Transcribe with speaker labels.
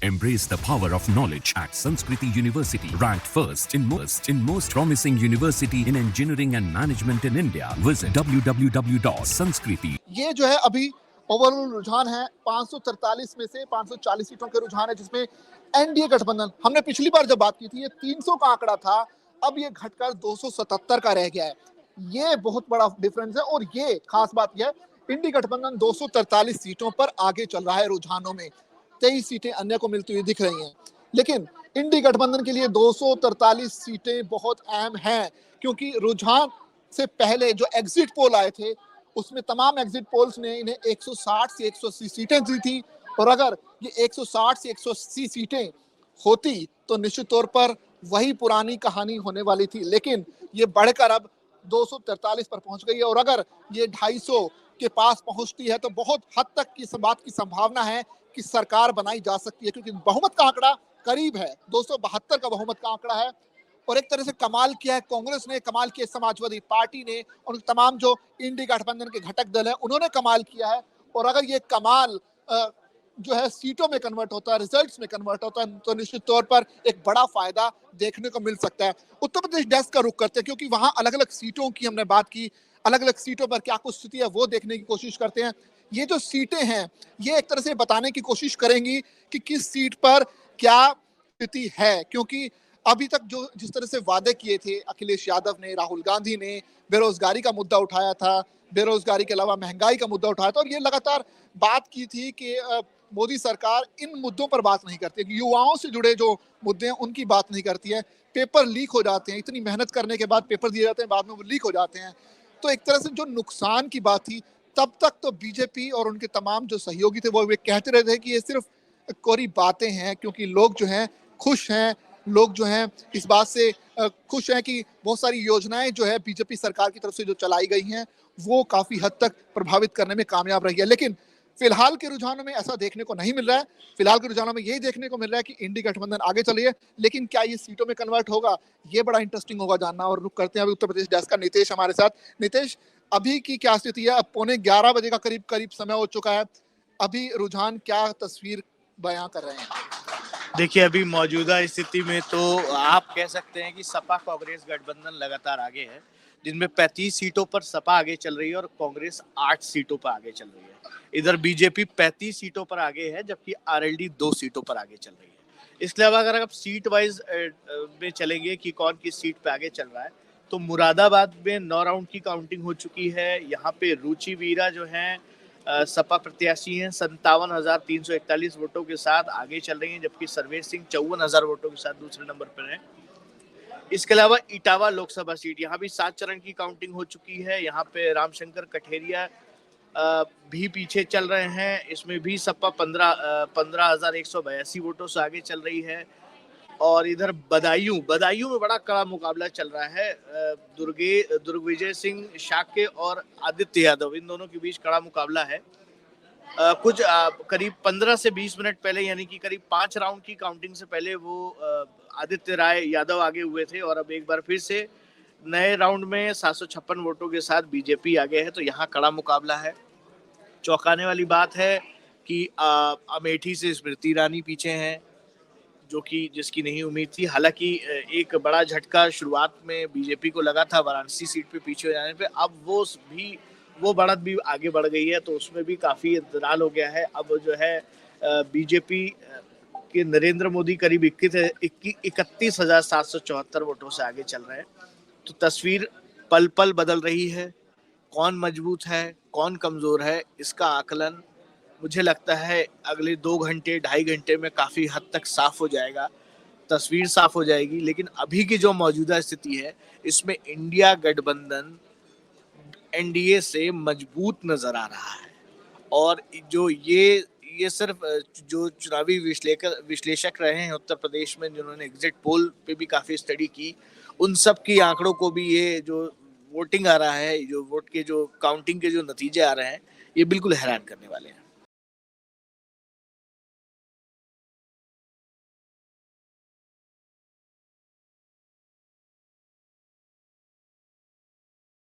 Speaker 1: Embrace the power of knowledge at Sanskriti University, ranked first in most promising university in engineering and management in India. Visit www.sanskriti.
Speaker 2: ये जो है अभी overall रुझान है 543 में से 540 सीटों के रुझान है, जिसमें एनडीए गठबंधन, हमने पिछली बार जब बात की थी ये 300 का आंकड़ा था, अब ये घटकर 277 का रह गया है। ये बहुत बड़ा डिफरेंस है और ये खास बात यह है इंडी गठबंधन 243 सीटों पर आगे चल रहा है रुझानों में, 23 सीटें अन्य को मिलती हुई दिख रही हैं। लेकिन इंडी गठबंधन के लिए 243 सीटें बहुत अहम हैं, क्योंकि रुझान से पहले जो एग्जिट पोल आए थे उसमें तमाम एग्जिट पोल्स ने इन्हें 160 से 180 सीटें दी थी, और अगर ये 160 से 180 सीटें होती तो निश्चित तौर पर वही पुरानी कहानी होने वाली थी। लेकिन ये बढ़कर अब 243 पर पहुंच गई है, और अगर ये 250 के पास पहुंचती है तो बहुत हद तक की बात की संभावना है कि सरकार बनाई जा सकती है, क्योंकि बहुमत का आंकड़ा करीब है, 272 का बहुमत का आंकड़ा है। और एक तरह से कमाल किया है कांग्रेस ने, कमाल किया समाजवादी पार्टी ने, और तमाम जो इंडी गठबंधन के घटक दल हैं उन्होंने कमाल किया है। और अगर ये कमाल जो है सीटों में कन्वर्ट होता है, रिजल्ट्स में कन्वर्ट होता है, तो निश्चित तौर पर एक बड़ा फायदा देखने को मिल सकता है। उत्तर प्रदेश डेस्क का रुख करते हैं, क्योंकि वहां अलग अलग सीटों की हमने बात की, अलग अलग सीटों पर क्या कुछ स्थिति है वो देखने की कोशिश करते हैं। ये जो सीटें हैं ये एक तरह से बताने की कोशिश करेंगी कि किस सीट पर क्या स्थिति है, क्योंकि अभी तक जो जिस तरह से वादे किए थे अखिलेश यादव ने, राहुल गांधी ने, बेरोजगारी का मुद्दा उठाया था, बेरोजगारी के अलावा महंगाई का मुद्दा उठाया था, और ये लगातार बात की थी कि मोदी सरकार इन मुद्दों पर बात नहीं करती है, युवाओं से जुड़े जो मुद्दे हैं उनकी बात नहीं करती है। पेपर लीक हो जाते हैं, इतनी मेहनत करने के बाद पेपर दिए जाते हैं, बाद में वो लीक हो जाते हैं। तो एक तरह से जो नुकसान की बात थी, तब तक तो बीजेपी और उनके तमाम जो सहयोगी थे वो कहते रहते हैं कि ये सिर्फ कोरी बातें हैं, क्योंकि लोग जो हैं खुश हैं, लोग जो हैं इस बात से खुश हैं कि बहुत सारी योजनाएं जो है बीजेपी सरकार की तरफ से जो चलाई गई हैं वो काफी हद तक प्रभावित करने में कामयाब रही है। लेकिन फिलहाल के रुझानों में ऐसा देखने को नहीं मिल रहा है। फिलहाल के रुझानों में यही देखने को मिल रहा है कि इंडी गठबंधन आगे चली है, लेकिन क्या ये सीटों में कन्वर्ट होगा, ये बड़ा इंटरेस्टिंग होगा जानना। और रुक करते हैं अभी उत्तर प्रदेश डेस्क का नितेश हमारे साथ। नितेश, अभी की क्या स्थिति है? अब 11:15 बजे का करीब समय हो चुका है, अभी रुझान क्या तस्वीर बयां कर रहे हैं?
Speaker 3: देखिए, अभी मौजूदा स्थिति में तो आप कह सकते हैं कि सपा कांग्रेस गठबंधन लगातार आगे है, जिनमें 35 सीटों पर सपा आगे चल रही है और कांग्रेस 8 सीटों पर आगे चल रही है। इधर बीजेपी 35 सीटों पर आगे है, जबकि आरएलडी 2 सीटों पर आगे चल रही है। इसके अलावा अगर आप सीट वाइज में चलेंगे कि कौन किस सीट पे आगे चल रहा है, तो मुरादाबाद में 9 राउंड की काउंटिंग हो चुकी है। यहाँ पे रुचि वीरा जो है सपा प्रत्याशी हैं, 57,341 वोटों के साथ आगे चल रही हैं, जबकि सर्वेश सिंह 54,000 वोटों के साथ दूसरे नंबर पर हैं। इसके अलावा इटावा लोकसभा सीट, यहाँ भी 7 चरण की काउंटिंग हो चुकी है। यहाँ पे रामशंकर कठेरिया भी पीछे चल रहे हैं। इसमें भी सपा 15,182 वोटों से आगे चल रही है। और इधर बदायूं में बड़ा कड़ा मुकाबला चल रहा है। दुर्गविजय सिंह शाक्य और आदित्य यादव, इन दोनों के बीच कड़ा मुकाबला है। कुछ करीब 15 से 20 मिनट पहले, यानी कि करीब 5 राउंड की काउंटिंग से पहले वो आदित्य राय यादव आगे हुए थे, और अब एक बार फिर से नए राउंड में 756 वोटों के साथ बीजेपी आगे है। तो यहाँ कड़ा मुकाबला है। चौंकाने वाली बात है कि अमेठी से स्मृति ईरानी पीछे हैं, जो कि जिसकी नहीं उम्मीद थी। हालांकि एक बड़ा झटका शुरुआत में बीजेपी को लगा था वाराणसी सीट पे पीछे हो जाने पे, अब वो बढ़त भी आगे बढ़ गई है, तो उसमें भी काफी इंतजार हो गया है। अब जो है बीजेपी के नरेंद्र मोदी करीब 31,774 वोटों से आगे चल रहे हैं। तो तस्वीर पल पल बदल रही है। कौन मजबूत है, कौन कमजोर है, इसका आकलन मुझे लगता है अगले 2 घंटे 2.5 घंटे में काफी हद तक साफ हो जाएगा, तस्वीर साफ हो जाएगी। लेकिन अभी की जो मौजूदा स्थिति है, इसमें इंडिया गठबंधन एनडीए से मजबूत नजर आ रहा है। और जो ये सिर्फ जो चुनावी विश्लेषक रहे हैं उत्तर प्रदेश में, जिन्होंने एग्जिट पोल पे भी काफी स्टडी की, उन सब की आंकड़ों को भी ये जो वोटिंग आ रहा है, जो वोट के जो काउंटिंग के जो नतीजे आ रहे हैं, ये बिल्कुल हैरान करने वाले हैं।